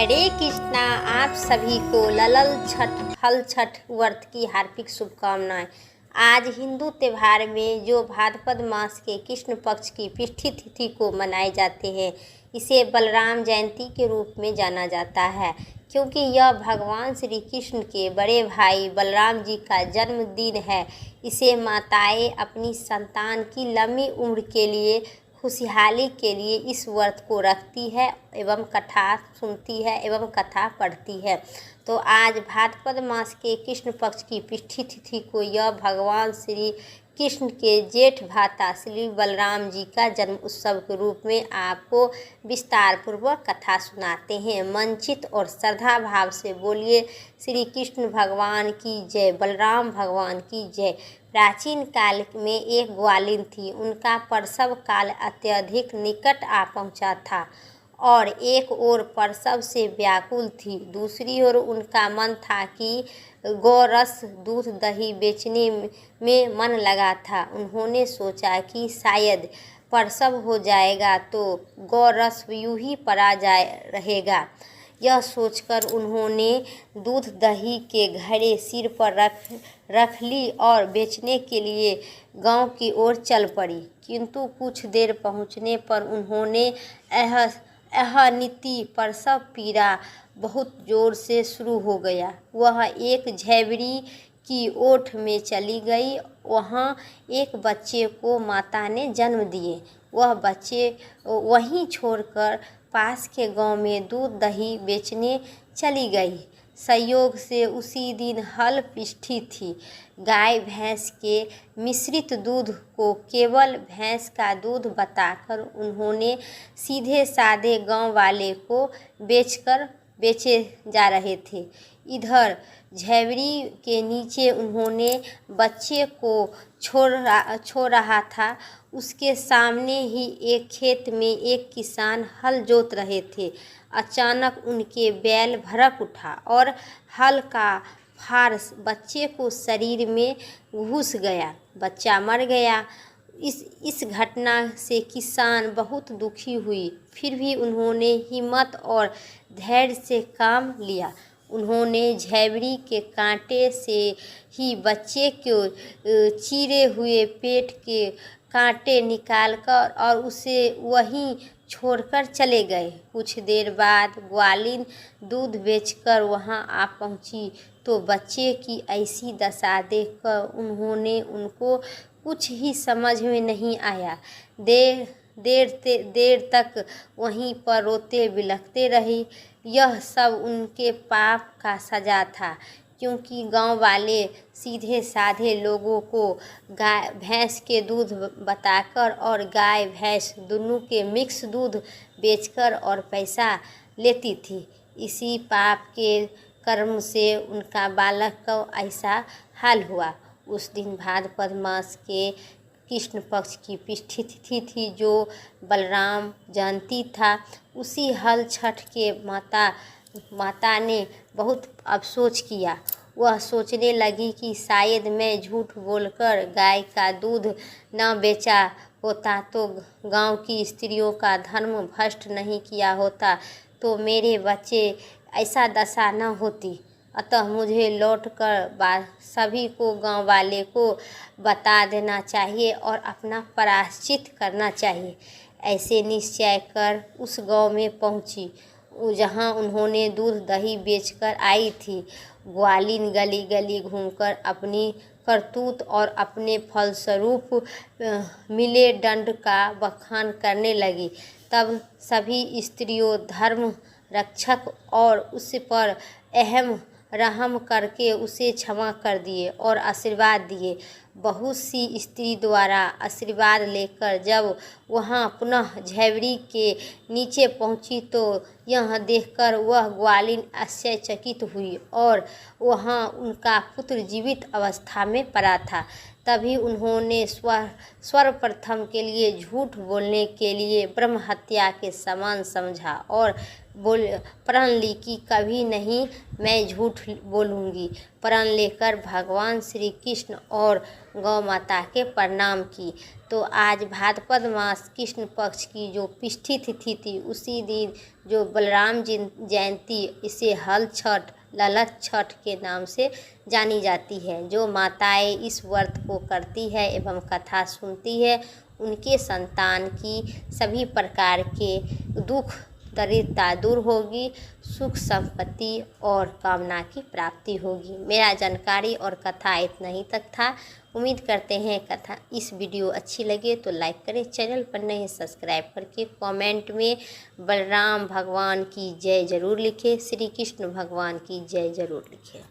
हरे कृष्णा। आप सभी को ललल छठ हल छठ व्रत की हार्दिक शुभकामनाएं। आज हिंदू त्यौहार में जो भाद्रपद मास के कृष्ण पक्ष की पृष्ठी तिथि को मनाए जाते हैं, इसे बलराम जयंती के रूप में जाना जाता है, क्योंकि यह भगवान श्री कृष्ण के बड़े भाई बलराम जी का जन्मदिन है। इसे माताएं अपनी संतान की लंबी उम्र के लिए, खुशहाली के लिए इस व्रत को रखती है एवं कथा सुनती है एवं कथा पढ़ती है। तो आज भाद्रपद मास के कृष्ण पक्ष की पृष्ठी तिथि को यह भगवान श्री कृष्ण के जेठ भ्राता श्री बलराम जी का जन्म उत्सव के रूप में आपको विस्तार पूर्वक कथा सुनाते हैं। मंचित और श्रद्धा भाव से बोलिए श्री कृष्ण भगवान की जय, बलराम भगवान की जय। प्राचीन काल में एक ग्वालिन थी। उनका प्रसव काल अत्यधिक निकट आ पहुंचा था और एक ओर प्रसव से व्याकुल थी, दूसरी ओर उनका मन था कि गौरस दूध दही बेचने में मन लगा था। उन्होंने सोचा कि शायद प्रसव हो जाएगा तो गौरस यूं ही पड़ा रहेगा। यह सोचकर उन्होंने दूध दही के घड़े सिर पर रख ली और बेचने के लिए गांव की ओर चल पड़ी। किंतु कुछ देर पहुंचने पर उन्होंने अनिति प्रसव पीड़ा बहुत जोर से शुरू हो गया। वह एक झैबरी की ओठ में चली गई। वहाँ एक बच्चे को माता ने जन्म दिए। वह बच्चे वहीं छोड़कर पास के गांव में दूध दही बेचने चली गई। संयोग से उसी दिन हल पृष्ठी थी। गाय भैंस के मिश्रित दूध को केवल भैंस का दूध बताकर उन्होंने सीधे साधे गांव वाले को बेचे जा रहे थे। इधर झैबरी के नीचे उन्होंने बच्चे को छोड़ रहा था। उसके सामने ही एक खेत में एक किसान हल जोत रहे थे। अचानक उनके बैल भड़क उठा और हल का फार बच्चे को शरीर में घुस गया। बच्चा मर गया। इस घटना से किसान बहुत दुखी हुई। फिर भी उन्होंने हिम्मत और धैर्य से काम लिया। उन्होंने झैबरी के कांटे से ही बच्चे के चीरे हुए पेट के कांटे निकालकर और उसे वहीं छोड़कर चले गए। कुछ देर बाद ग्वालिन दूध बेचकर वहां आ पहुंची तो बच्चे की ऐसी दशा देखकर उनको कुछ ही समझ में नहीं आया। देर तक वहीं पर रोते बिलखते रही। यह सब उनके पाप का सजा था, क्योंकि गांव वाले सीधे साधे लोगों को गाय भैंस के दूध बताकर और गाय भैंस दोनों के मिक्स दूध बेचकर और पैसा लेती थी। इसी पाप के कर्म से उनका बालक का ऐसा हाल हुआ। उस दिन भाद्रपद मास के कृष्ण पक्ष की पृष्ठी तिथि थी, जो बलराम जयंती था। उसी हल छठ के माता ने बहुत अफसोस किया। वह सोचने लगी कि शायद मैं झूठ बोलकर गाय का दूध न बेचा होता तो गांव की स्त्रियों का धर्म भ्रष्ट नहीं किया होता तो मेरे बच्चे ऐसा दशा न होती। अतः मुझे लौटकर सभी को गांव वाले को बता देना चाहिए और अपना प्रायश्चित करना चाहिए। ऐसे निश्चय कर उस गांव में पहुंची जहां उन्होंने दूध दही बेचकर आई थी। ग्वालिन गली गली घूमकर अपनी करतूत और अपने फलस्वरूप मिले दंड का बखान करने लगी। तब सभी स्त्रियों धर्म रक्षक और उस पर रहम करके उसे क्षमा कर दिए और आशीर्वाद दिए। बहुत सी स्त्री द्वारा आशीर्वाद लेकर जब वहां पुनः झैबरी के नीचे पहुंची तो यह देखकर वह ग्वालिन आश्चर्यचकित हुई और वहां उनका पुत्र जीवित अवस्था में पड़ा था। तभी उन्होंने सर्वप्रथम के लिए झूठ बोलने के लिए ब्रह्म हत्या के समान समझा और प्रण ली कि कभी नहीं मैं झूठ बोलूँगी। प्रण लेकर भगवान श्री कृष्ण और गौ माता के प्रणाम की। तो आज भाद्रपद मास कृष्ण पक्ष की जो पिष्ठी तिथि थी, उसी दिन जो बलराम जयंती, इसे हल छठ, ललत छठ के नाम से जानी जाती है। जो माताएं इस व्रत को करती है एवं कथा सुनती है, उनके संतान की सभी प्रकार के दुख दरिद्रता दूर होगी, सुख संपत्ति और कामना की प्राप्ति होगी। मेरा जानकारी और कथा इतना ही तक था। उम्मीद करते हैं कथा इस वीडियो अच्छी लगे तो लाइक करें, चैनल पर नए सब्सक्राइब करके कमेंट में बलराम भगवान की जय जरूर लिखें, श्री कृष्ण भगवान की जय जरूर लिखें।